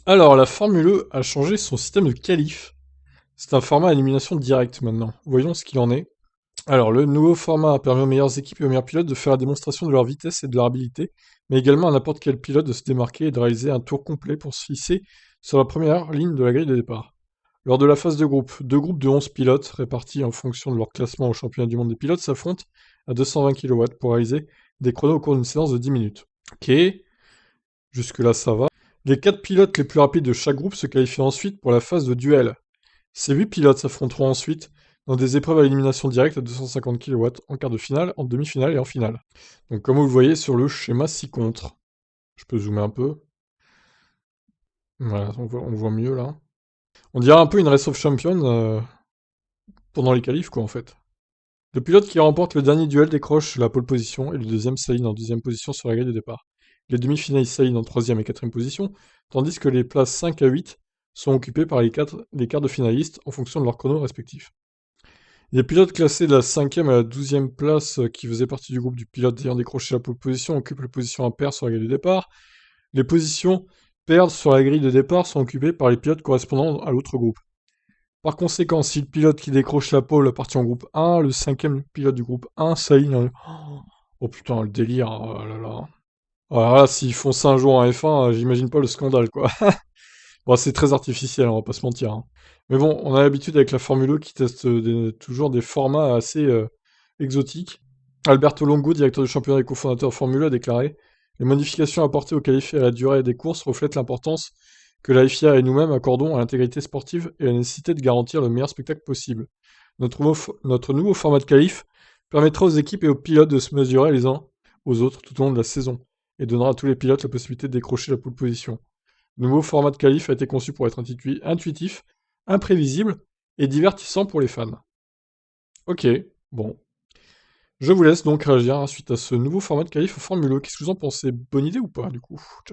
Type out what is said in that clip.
Alors, la Formule E a changé son système de qualif. C'est un format à élimination directe maintenant. Voyons ce qu'il en est. Alors, le nouveau format permet aux meilleures équipes et aux meilleurs pilotes de faire la démonstration de leur vitesse et de leur habilité, mais également à n'importe quel pilote de se démarquer et de réaliser un tour complet pour se hisser sur la première ligne de la grille de départ. Lors de la phase de groupe, deux groupes de 11 pilotes, répartis en fonction de leur classement au championnat du monde des pilotes, s'affrontent à 220 kW pour réaliser des chronos au cours d'une séance de 10 minutes. Ok, jusque-là ça va. Les 4 pilotes les plus rapides de chaque groupe se qualifient ensuite pour la phase de duel. Ces 8 pilotes s'affronteront ensuite dans des épreuves à élimination directe à 250 kW en quart de finale, en demi-finale et en finale. Donc comme vous le voyez sur le schéma ci-contre, je peux zoomer un peu. Voilà, on voit mieux là. On dirait un peu une Race of Champions pendant les qualifs quoi en fait. Le pilote qui remporte le dernier duel décroche la pole position et le deuxième s'aligne en deuxième position sur la grille de départ. Les demi-finalistes s'alignent en troisième et quatrième position, tandis que les places 5 à 8 sont occupées par les quarts de finalistes en fonction de leurs chronos respectifs. Les pilotes classés de la 5e à la 12e place, qui faisaient partie du groupe du pilote ayant décroché la pole position, occupent les positions impaires sur la grille de départ. Les positions paires sur la grille de départ sont occupées par les pilotes correspondant à l'autre groupe. Par conséquent, si le pilote qui décroche la pole appartient au groupe 1, le cinquième pilote du groupe 1 s'aligne. Oh putain, le délire, oh là là. Alors là, s'ils font ça un jour en F1, j'imagine pas le scandale, quoi. Bon, c'est très artificiel, on va pas se mentir, hein. Mais bon, on a l'habitude avec la Formule E qui teste toujours des formats assez exotiques. Alberto Longo, directeur du championnat et cofondateur de Formule E, a déclaré: les modifications apportées aux qualifs et à la durée des courses reflètent l'importance que la FIA et nous-mêmes accordons à l'intégrité sportive et à la nécessité de garantir le meilleur spectacle possible. Notre nouveau format de qualif permettra aux équipes et aux pilotes de se mesurer les uns aux autres tout au long de la saison et donnera à tous les pilotes la possibilité de décrocher la pole position. Le nouveau format de qualif a été conçu pour être intuitif, imprévisible et divertissant pour les fans. Ok, bon. Je vous laisse donc réagir suite à ce nouveau format de qualif Formule E. Qu'est-ce que vous en pensez? Bonne idée ou pas, du coup? Ciao.